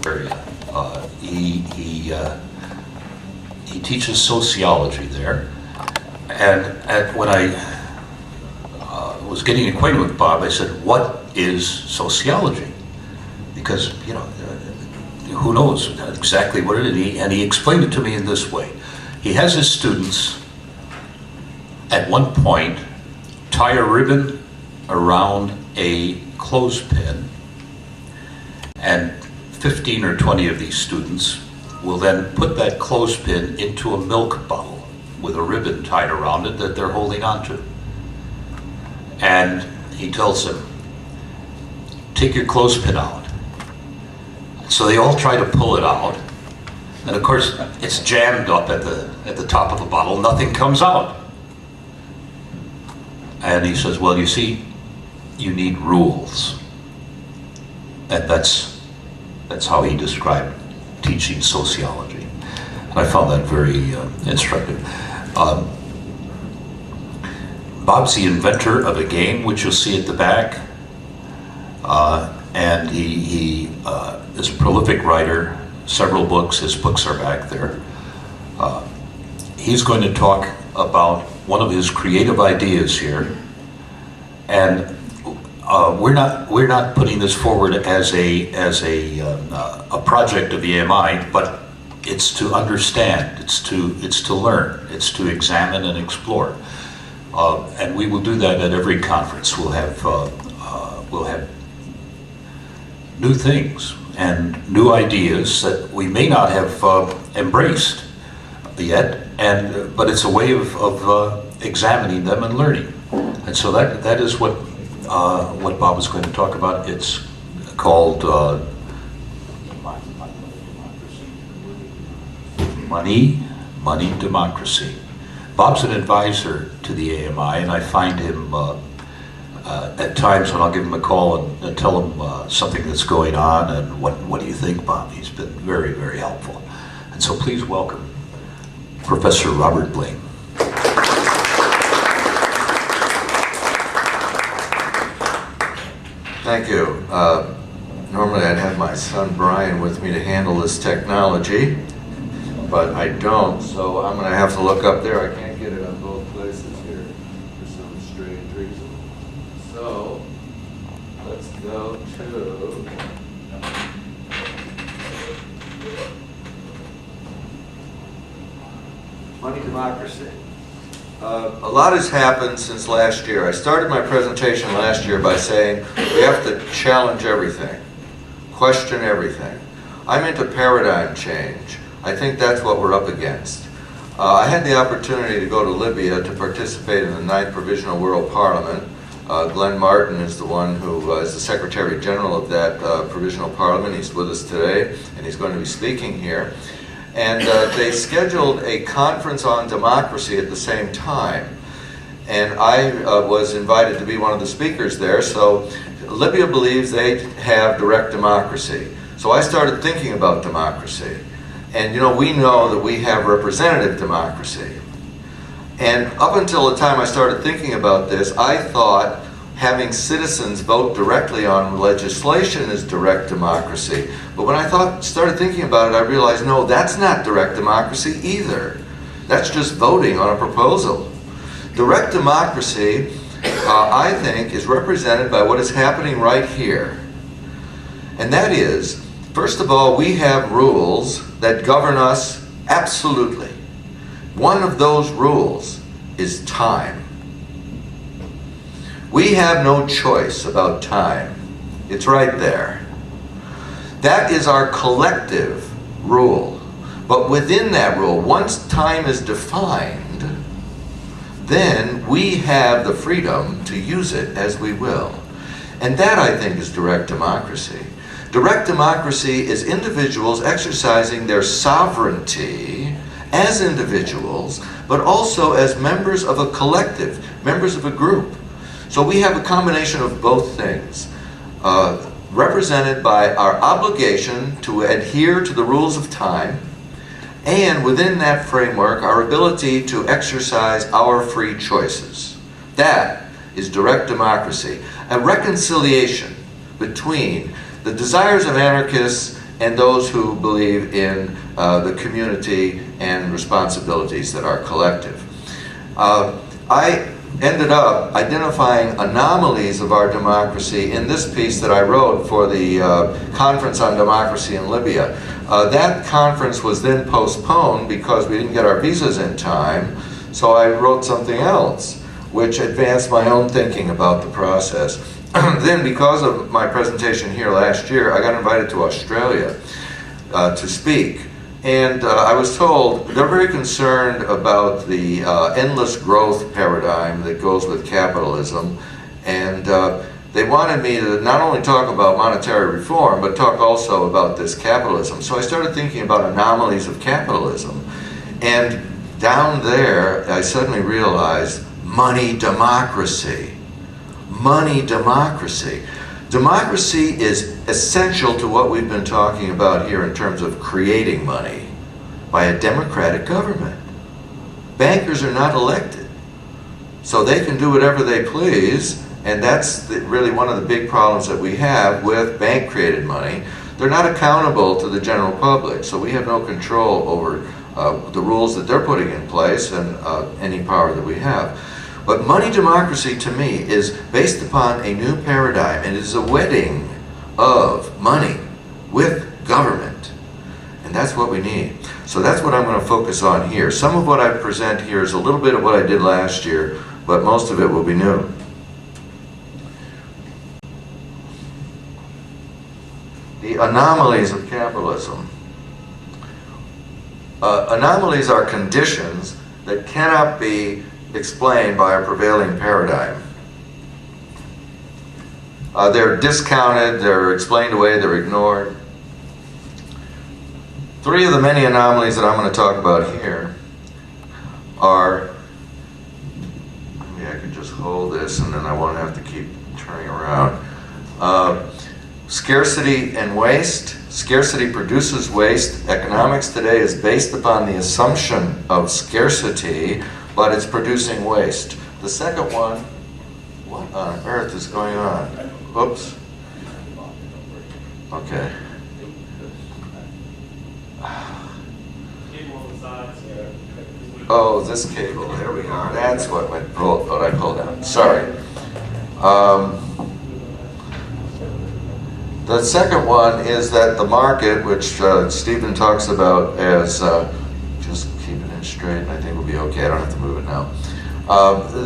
area. He teaches sociology there, and when I was getting acquainted with Bob, I said, "What is sociology?" Because who knows exactly what it is? And he explained it to me in this way: he has his students at one point tie a ribbon around a clothespin, and 15 or 20 of these students will then put that clothespin into a milk bottle with a ribbon tied around it that they're holding on to. And he tells them, "Take your clothespin out." So they all try to pull it out, and of course it's jammed up at the top of the bottle. Nothing comes out. And he says, "Well, you see, you need rules." And that's how he described teaching sociology. And I found that very instructive. Bob's the inventor of a game, which you'll see at the back. And he is a prolific writer, several books. His books are back there. He's going to talk about one of his creative ideas here. And we're not putting this forward as a project of the AMI, but it's to understand, it's to learn, it's to examine and explore, and we will do that at every conference. We'll have new things and new ideas that we may not have embraced yet, but it's a way of examining them and learning. And so that is what Bob is going to talk about. It's called Money, Democracy. Bob's an advisor to the AMI, and I find him at times when I'll give him a call and tell him something that's going on and what do you think, Bob? He's been very, very helpful. And so please welcome Professor Robert Blain. Thank you. Normally I'd have my son Brian with me to handle this technology, but I don't, so I'm going to have to look up there. I can't get it on both places here for some strange reason. So, let's go to Money, Democracy. A lot has happened since last year. I started my presentation last year by saying we have to challenge everything, question everything. I'm into paradigm change. I think that's what we're up against. I had the opportunity to go to Libya to participate in the 9th Provisional World Parliament. Glenn Martin is the one who is the Secretary General of that Provisional Parliament. He's with us today, and he's going to be speaking here. And they scheduled a conference on democracy at the same time. And I was invited to be one of the speakers there. So Libya believes they have direct democracy. So I started thinking about democracy. And we know that we have representative democracy. And up until the time I started thinking about this, I thought having citizens vote directly on legislation is direct democracy. But when I started thinking about it, I realized, no, that's not direct democracy either. That's just voting on a proposal. Direct democracy, I think, is represented by what is happening right here. And that is, first of all, we have rules that govern us absolutely. One of those rules is time. We have no choice about time. It's right there. That is our collective rule. But within that rule, once time is defined, then we have the freedom to use it as we will. And that, I think, is direct democracy. Direct democracy is individuals exercising their sovereignty as individuals, but also as members of a collective, members of a group. So we have a combination of both things, represented by our obligation to adhere to the rules of time, and within that framework, our ability to exercise our free choices. That is direct democracy, a reconciliation between the desires of anarchists and those who believe in the community and responsibilities that are collective. I ended up identifying anomalies of our democracy in this piece that I wrote for the Conference on Democracy in Libya. That conference was then postponed because we didn't get our visas in time, so I wrote something else, which advanced my own thinking about the process. Then, because of my presentation here last year, I got invited to Australia to speak. And I was told they're very concerned about the endless growth paradigm that goes with capitalism. And they wanted me to not only talk about monetary reform, but talk also about this capitalism. So I started thinking about anomalies of capitalism. And down there, I suddenly realized money democracy. Money democracy. Democracy is essential to what we've been talking about here in terms of creating money by a democratic government. Bankers are not elected, so they can do whatever they please, and that's really one of the big problems that we have with bank-created money. They're not accountable to the general public, so we have no control over the rules that they're putting in place and any power that we have. But money democracy, to me, is based upon a new paradigm. It is a wedding of money with government. And that's what we need. So that's what I'm going to focus on here. Some of what I present here is a little bit of what I did last year, but most of it will be new. The anomalies of capitalism. Anomalies are conditions that cannot be explained by a prevailing paradigm. They're discounted, they're explained away, they're ignored. Three of the many anomalies that I'm going to talk about here are, maybe I could just hold this and then I won't have to keep turning around. Scarcity and waste. Scarcity produces waste. Economics today is based upon the assumption of scarcity, but it's producing waste. The second one, what on earth is going on? Oops. Okay. Oh, this cable, there we are. That's what I pulled out. Sorry. The second one is that the market, which Stephen talks about as just keeping it straight, and I think we'll be okay. I don't have to move it now.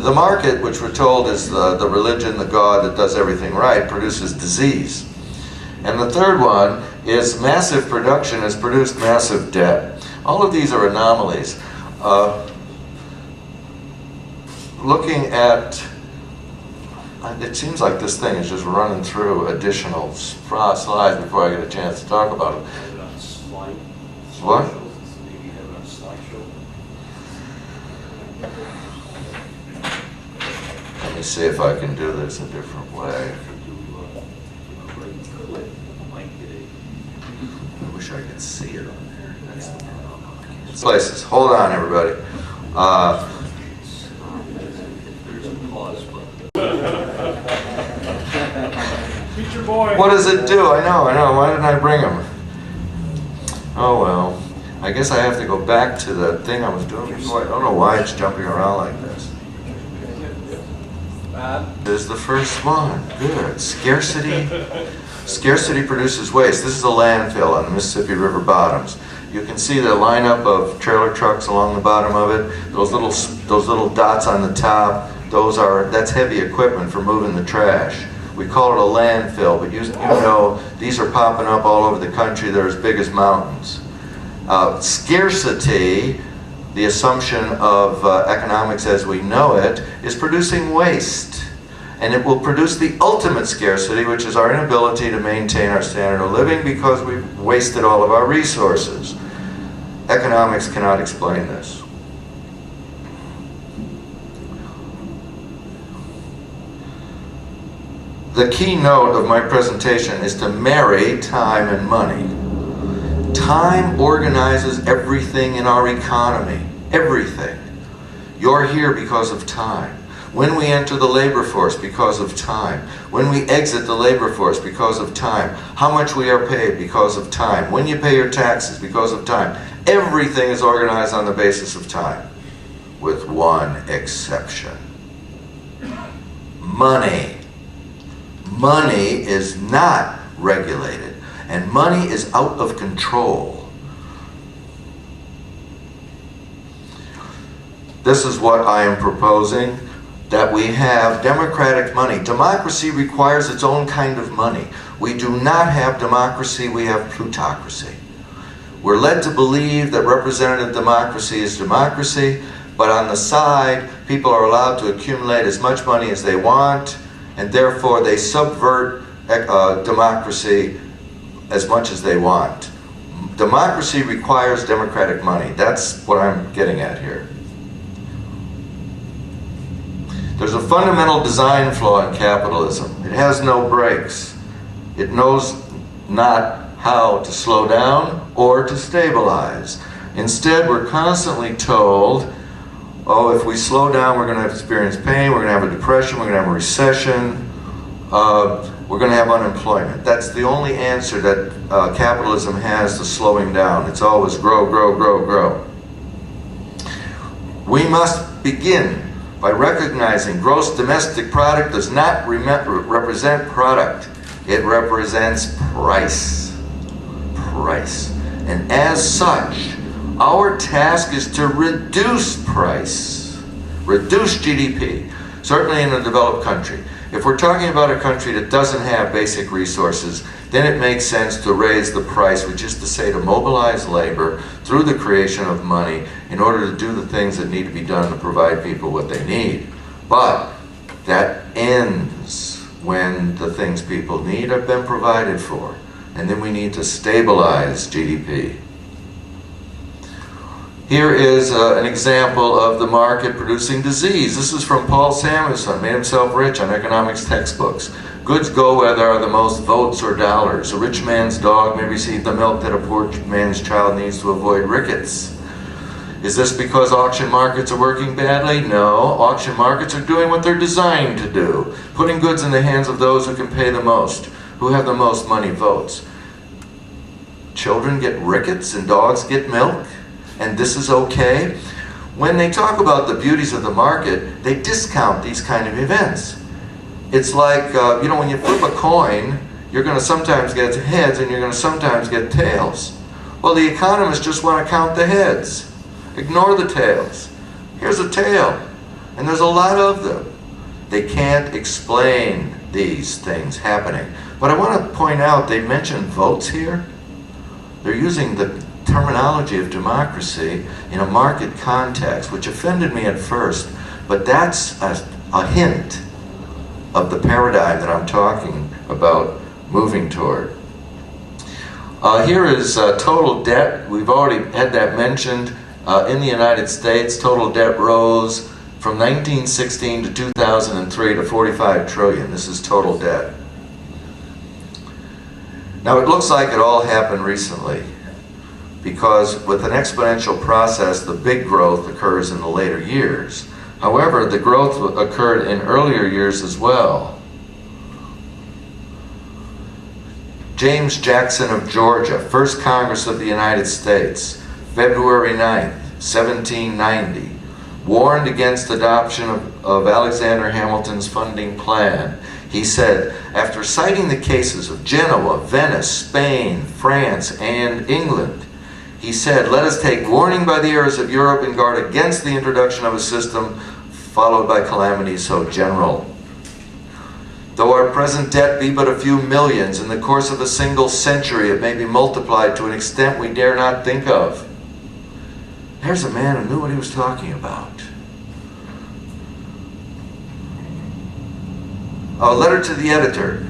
The market, which we're told is the religion, the God that does everything right, produces disease. And the third one is massive production has produced massive debt. All of these are anomalies. Looking at, it seems like this thing is just running through additional slides before I get a chance to talk about it. What? Let me see if I can do this a different way. I wish I could see it on there. That's the problem. Places. Hold on, everybody. What does it do? I know. Why didn't I bring him? Oh well. I guess I have to go back to the thing I was doing before. I don't know why it's jumping around like this. This is the first one. Good. Scarcity. Scarcity produces waste. This is a landfill on the Mississippi River bottoms. You can see the lineup of trailer trucks along the bottom of it. Those little dots on the top. That's heavy equipment for moving the trash. We call it a landfill, but you know these are popping up all over the country. They're as big as mountains. Scarcity, the assumption of economics as we know it, is producing waste. And it will produce the ultimate scarcity, which is our inability to maintain our standard of living because we've wasted all of our resources. Economics cannot explain this. The keynote of my presentation is to marry time and money. Time organizes everything in our economy. Everything. You're here because of time. When we enter the labor force because of time. When we exit the labor force because of time. How much we are paid because of time. When you pay your taxes because of time. Everything is organized on the basis of time. With one exception. Money. Money is not regulated. And money is out of control. This is what I am proposing, that we have democratic money. Democracy requires its own kind of money. We do not have democracy, we have plutocracy. We're led to believe that representative democracy is democracy, but on the side, people are allowed to accumulate as much money as they want, and therefore they subvert democracy as much as they want. Democracy requires democratic money. That's what I'm getting at here. There's a fundamental design flaw in capitalism. It has no brakes. It knows not how to slow down or to stabilize. Instead, we're constantly told, oh, if we slow down, we're going to experience pain, we're going to have a depression, we're going to have a recession, we're going to have unemployment. That's the only answer that capitalism has to slowing down. It's always grow, grow, grow, grow. We must begin by recognizing gross domestic product does not represent product. It represents price. Price. And as such, our task is to reduce price. Reduce GDP. Certainly in a developed country. If we're talking about a country that doesn't have basic resources, then it makes sense to raise the price, which is to say to mobilize labor through the creation of money in order to do the things that need to be done to provide people what they need. But that ends when the things people need have been provided for. And then we need to stabilize GDP. Here is an example of the market producing disease. This is from Paul Samuelson, made himself rich on economics textbooks. Goods go where there are the most votes or dollars. A rich man's dog may receive the milk that a poor man's child needs to avoid rickets. Is this because auction markets are working badly? No. Auction markets are doing what they're designed to do, putting goods in the hands of those who can pay the most, who have the most money votes. Children get rickets and dogs get milk, and this is okay? When they talk about the beauties of the market, they discount these kind of events. It's like, when you flip a coin, you're going to sometimes get heads and you're going to sometimes get tails. Well, the economists just want to count the heads. Ignore the tails. Here's a tail, and there's a lot of them. They can't explain these things happening. But I want to point out, they mention votes here. They're using the terminology of democracy in a market context, which offended me at first, but that's a hint of the paradigm that I'm talking about moving toward. Here is total debt. We've already had that mentioned. In the United States, total debt rose from 1916 to 2003 to 45 trillion. This is total debt. Now it looks like it all happened recently, because with an exponential process, the big growth occurs in the later years. However, the growth occurred in earlier years as well. James Jackson of Georgia, First Congress of the United States, February 9th, 1790, warned against adoption of Alexander Hamilton's funding plan. He said, after citing the cases of Genoa, Venice, Spain, France, and England, he said, let us take warning by the errors of Europe and guard against the introduction of a system followed by calamities so general. Though our present debt be but a few millions, in the course of a single century it may be multiplied to an extent we dare not think of. There's a man who knew what he was talking about. A letter to the editor.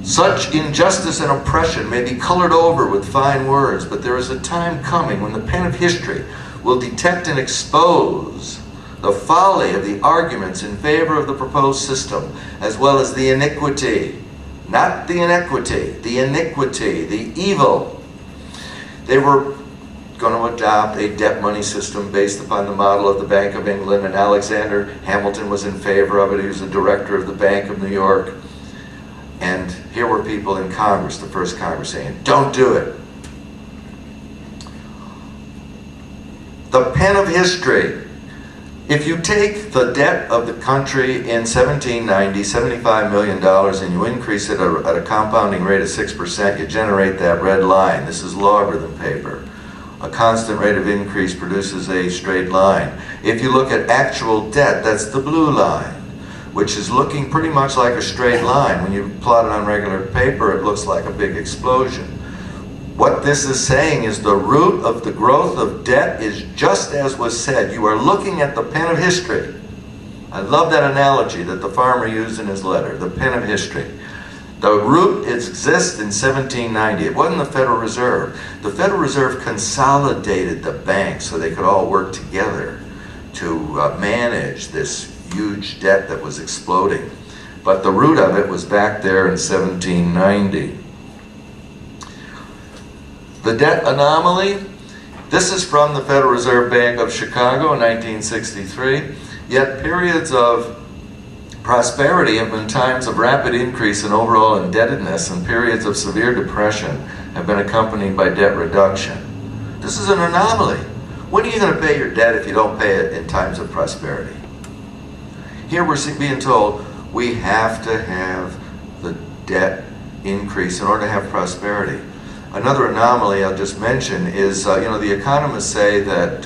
Such injustice and oppression may be colored over with fine words, but there is a time coming when the pen of history will detect and expose the folly of the arguments in favor of the proposed system, as well as the iniquity, not the inequity, the iniquity, the evil. They were going to adopt a debt money system based upon the model of the Bank of England, and Alexander Hamilton was in favor of it. He was the director of the Bank of New York. And here were people in Congress, the first Congress, saying, don't do it. The pen of history. If you take the debt of the country in 1790, $75 million, and you increase it at a compounding rate of 6%, you generate that red line. This is logarithm paper. A constant rate of increase produces a straight line. If you look at actual debt, that's the blue line, which is looking pretty much like a straight line. When you plot it on regular paper, it looks like a big explosion. What this is saying is the root of the growth of debt is just as was said. You are looking at the pen of history. I love that analogy that the farmer used in his letter, the pen of history. The root exists in 1790. It wasn't the Federal Reserve. The Federal Reserve consolidated the banks so they could all work together to manage this huge debt that was exploding. But the root of it was back there in 1790. The debt anomaly, this is from the Federal Reserve Bank of Chicago in 1963. Yet periods of prosperity have been times of rapid increase in overall indebtedness, and periods of severe depression have been accompanied by debt reduction. This is an anomaly. When are you going to pay your debt if you don't pay it in times of prosperity? Here we're being told we have to have the debt increase in order to have prosperity. Another anomaly I'll just mention is, the economists say that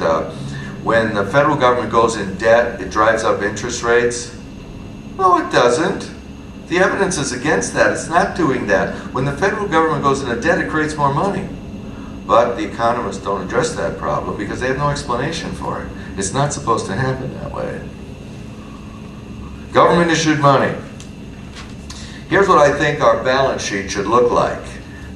when the federal government goes in debt, it drives up interest rates. No, it doesn't. The evidence is against that. It's not doing that. When the federal government goes into debt, it creates more money. But the economists don't address that problem because they have no explanation for it. It's not supposed to happen that way. Government issued money. Here's what I think our balance sheet should look like.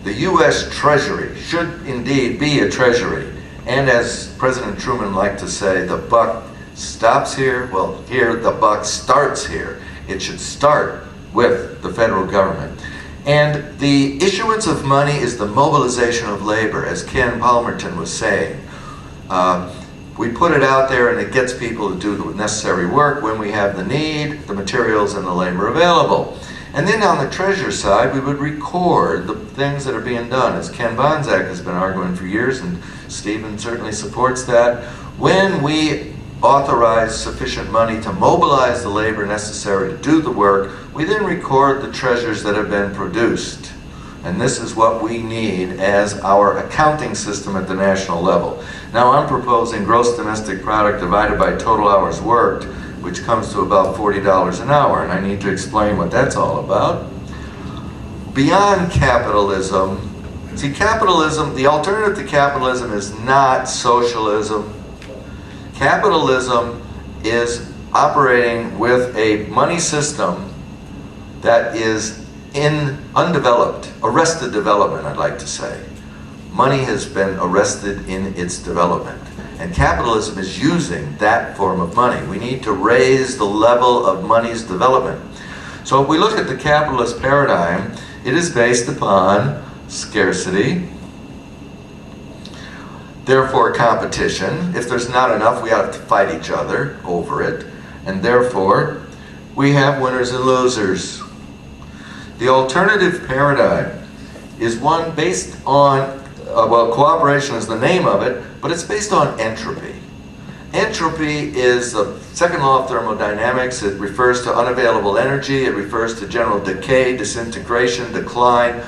The U.S. Treasury should indeed be a treasury. And as President Truman liked to say, the buck stops here. Well, here the buck starts here. It should start with the federal government. And the issuance of money is the mobilization of labor, as Ken Palmerton was saying. We put it out there and it gets people to do the necessary work when we have the need, the materials, and the labor available. And then on the treasury side, we would record the things that are being done, as Ken Bonsack has been arguing for years, and Stephen certainly supports that. When we authorize sufficient money to mobilize the labor necessary to do the work, we then record the treasures that have been produced. And this is what we need as our accounting system at the national level. Now I'm proposing gross domestic product divided by total hours worked, which comes to about $40 an hour, and I need to explain what that's all about. Beyond capitalism, see, capitalism, the alternative to capitalism is not socialism. Capitalism is operating with a money system that is undeveloped, arrested development, I'd like to say. Money has been arrested in its development. And capitalism is using that form of money. We need to raise the level of money's development. So if we look at the capitalist paradigm, it is based upon scarcity, therefore competition. If there's not enough, we have to fight each other over it. And therefore, we have winners and losers. The alternative paradigm is one based on, cooperation is the name of it, but it's based on entropy. Entropy is the second law of thermodynamics. It refers to unavailable energy. It refers to general decay, disintegration, decline.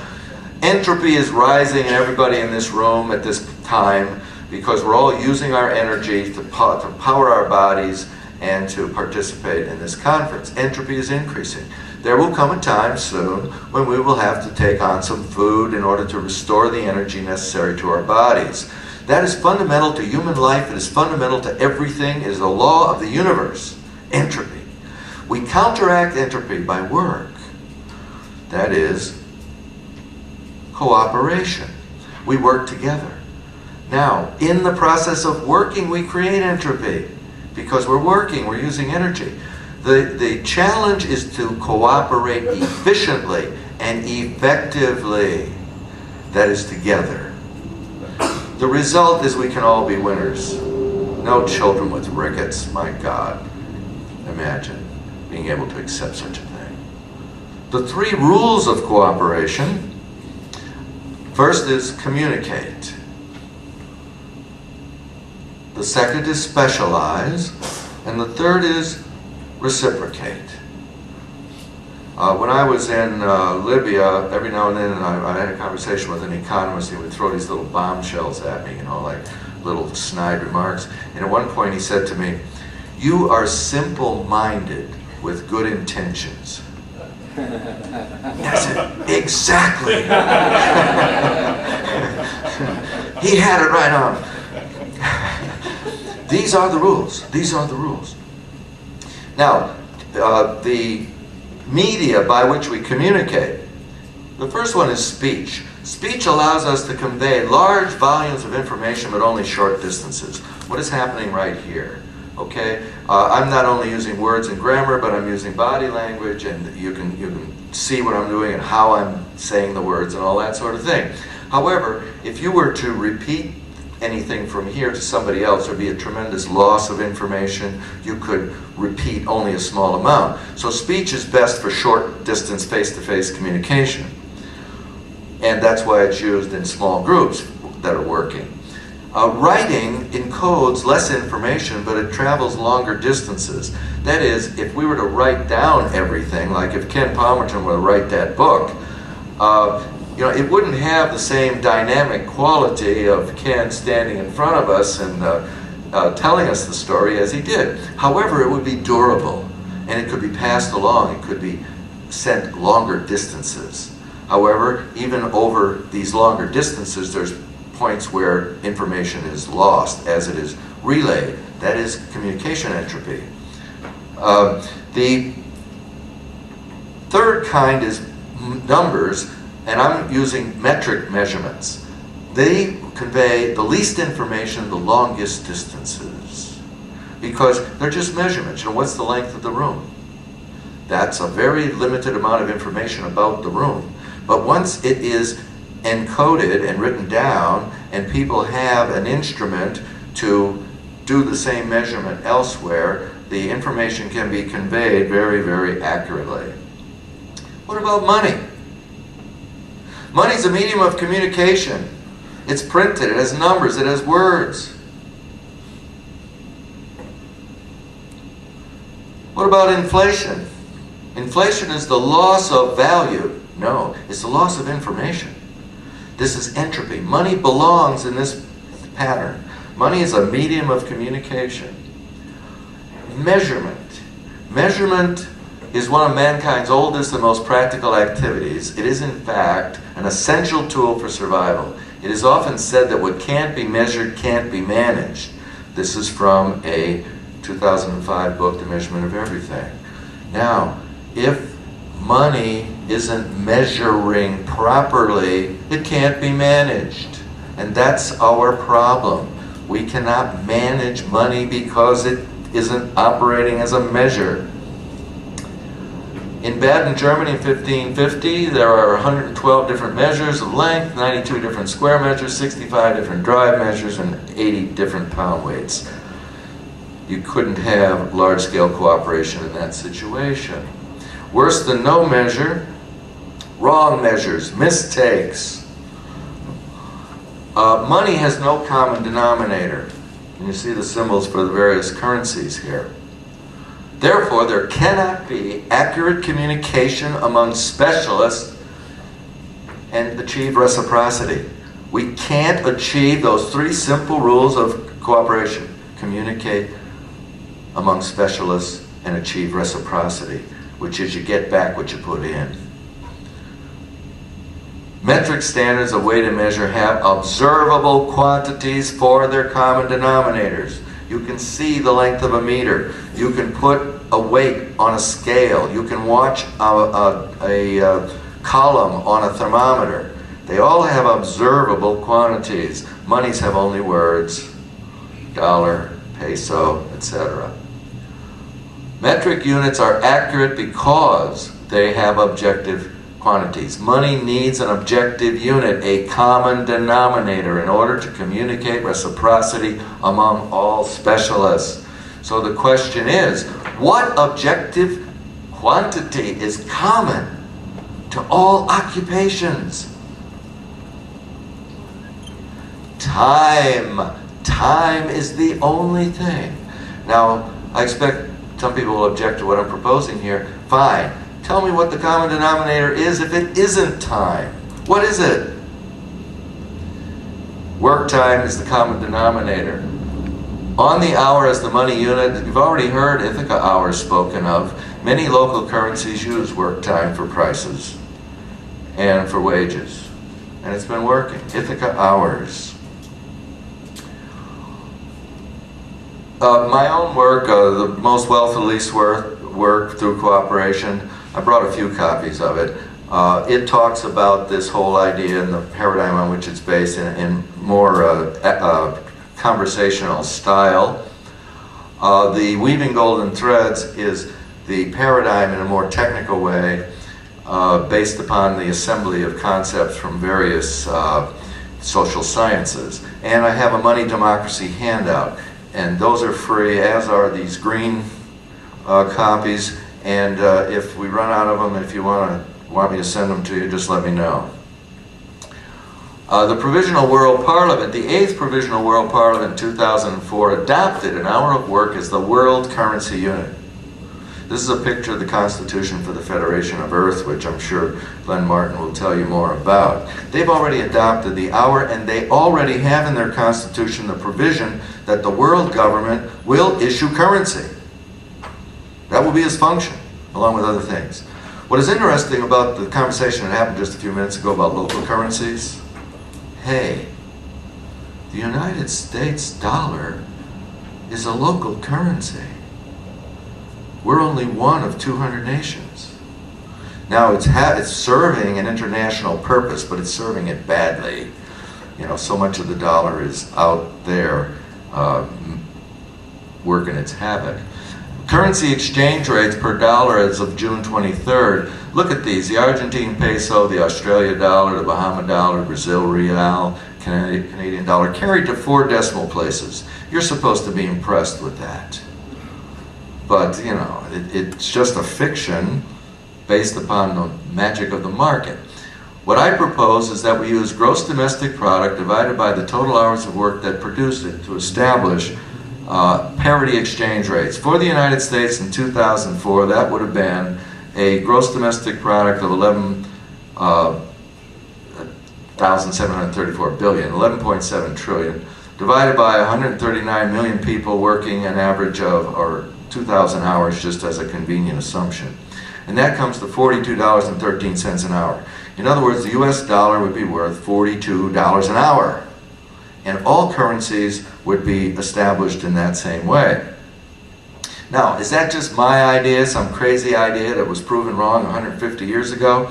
Entropy is rising in everybody in this room at this time because we're all using our energy to power our bodies and to participate in this conference. Entropy is increasing. There will come a time soon when we will have to take on some food in order to restore the energy necessary to our bodies. That is fundamental to human life. It is fundamental to everything. It is a law of the universe. Entropy. We counteract entropy by work. That is cooperation. We work together. Now, in the process of working, we create entropy. Because we're working, we're using energy. The challenge is to cooperate efficiently and effectively. That is together. The result is we can all be winners. No children with rickets, my God. Imagine being able to accept such a thing. The 3 rules of cooperation. First is communicate. The second is specialize. And the third is reciprocate. When I was in Libya, every now and then I had a conversation with an economist. He would throw these little bombshells at me, like little snide remarks. And at one point he said to me, "You are simple-minded with good intentions." I said, exactly. He had it right on. These are the rules. These are the rules. Now, the media by which we communicate. The first one is speech. Speech allows us to convey large volumes of information but only short distances. What is happening right here? Okay, I'm not only using words and grammar, but I'm using body language, and you can see what I'm doing and how I'm saying the words and all that sort of thing. However, if you were to repeat anything from here to somebody else, there'd be a tremendous loss of information. You could repeat only a small amount. So speech is best for short distance face-to-face communication. And that's why it's used in small groups that are working. Writing encodes less information, but it travels longer distances. That is, if we were to write down everything, like if Ken Palmerton were to write that book, it wouldn't have the same dynamic quality of Ken standing in front of us and telling us the story as he did. However, it would be durable, and it could be passed along. It could be sent longer distances. However, even over these longer distances, there's points where information is lost as it is relayed. That is communication entropy. The third kind is numbers, and I'm using metric measurements. They convey the least information the longest distances because they're just measurements. What's the length of the room? That's a very limited amount of information about the room. But once it is encoded and written down, and people have an instrument to do the same measurement elsewhere, the information can be conveyed very, very accurately. What about money? Money's a medium of communication. It's printed, it has numbers, it has words. What about inflation? Inflation is the loss of value. No, it's the loss of information. This is entropy. Money belongs in this pattern. Money is a medium of communication. Measurement. Measurement is one of mankind's oldest and most practical activities. It is, in fact, an essential tool for survival. It is often said that what can't be measured can't be managed. This is from a 2005 book, The Measurement of Everything. Now, if money isn't measuring properly, it can't be managed. And that's our problem. We cannot manage money because it isn't operating as a measure. In Baden, Germany in 1550, there are 112 different measures of length, 92 different square measures, 65 different drive measures, and 80 different pound weights. You couldn't have large-scale cooperation in that situation. Worse than no measure, wrong measures, mistakes. Money has no common denominator. And you see the symbols for the various currencies here. Therefore, there cannot be accurate communication among specialists and achieve reciprocity. We can't achieve those 3 simple rules of cooperation. Communicate among specialists and achieve reciprocity, which is you get back what you put in. Metric standards, a way to measure, have observable quantities for their common denominators. You can see the length of a meter. You can put a weight on a scale. You can watch a column on a thermometer. They all have observable quantities. Monies have only words, dollar, peso, etc. Metric units are accurate because they have objective quantities. Money needs an objective unit, a common denominator, in order to communicate reciprocity among all specialists. So the question is, what objective quantity is common to all occupations? Time. Time is the only thing. Now, I expect some people will object to what I'm proposing here. Fine. Tell me what the common denominator is if it isn't time. What is it? Work time is the common denominator. On the hour as the money unit, you've already heard Ithaca hours spoken of. Many local currencies use work time for prices and for wages. And it's been working. Ithaca hours. My own work, the Most Wealth, the Least Work through Cooperation, I brought a few copies of it. It talks about this whole idea and the paradigm on which it's based in more conversational style. The Weaving Golden Threads is the paradigm in a more technical way, based upon the assembly of concepts from various social sciences. And I have a Money Democracy handout. And those are free, as are these green copies. And if we run out of them, if you want me to send them to you, just let me know. The Provisional World Parliament, the 8th Provisional World Parliament in 2004, adopted an hour of work as the world currency unit. This is a picture of the Constitution for the Federation of Earth, which I'm sure Glenn Martin will tell you more about. They've already adopted the hour, and they already have in their Constitution the provision that the world government will issue currency. That will be its function, along with other things. What is interesting about the conversation that happened just a few minutes ago about local currencies, hey, the United States dollar is a local currency. We're only one of 200 nations. Now it's serving an international purpose, but it's serving it badly. You know, so much of the dollar is out there working its havoc. Currency exchange rates per dollar as of June 23rd. Look at these: the Argentine peso, the Australia dollar, the Bahama dollar, Brazil real, Canadian dollar, carried to 4 decimal places. You're supposed to be impressed with that. But, you know, it's just a fiction based upon the magic of the market. What I propose is that we use gross domestic product divided by the total hours of work that produced it to establish parity exchange rates. For the United States in 2004, that would have been a gross domestic product of 11,734 billion, 11.7 trillion, divided by 139 million people working an average of, or 2,000 hours, just as a convenient assumption. And that comes to $42.13 an hour. In other words, the US dollar would be worth $42 an hour. And all currencies would be established in that same way. Now, is that just my idea, some crazy idea that was proven wrong 150 years ago?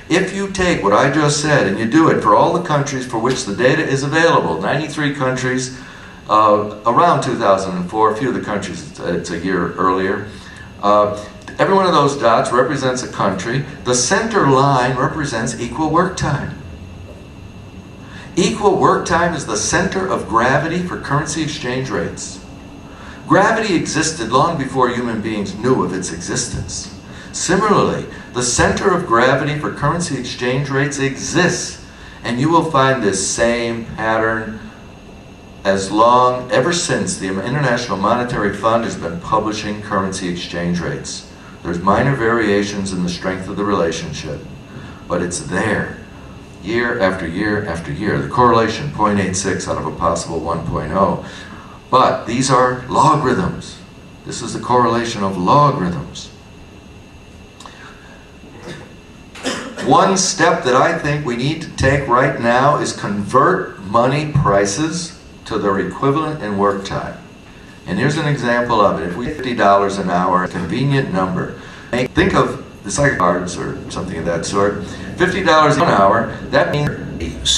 If you take what I just said and you do it for all the countries for which the data is available, 93 countries, around 2004, a few of the countries it's a year earlier. Every one of those dots represents a country. The center line represents equal work time. Equal work time is the center of gravity for currency exchange rates. Gravity existed long before human beings knew of its existence. Similarly, the center of gravity for currency exchange rates exists, and you will find this same pattern ever since the International Monetary Fund has been publishing currency exchange rates. There's minor variations in the strength of the relationship, but it's there year after year after year. The correlation, 0.86 out of a possible 1.0. But these are logarithms. This is the correlation of logarithms. One step that I think we need to take right now is convert money prices to their equivalent in work time. And here's an example of it. If we $50 an hour, a convenient number. Think of the cycle cards or something of that sort. $50 an hour, that means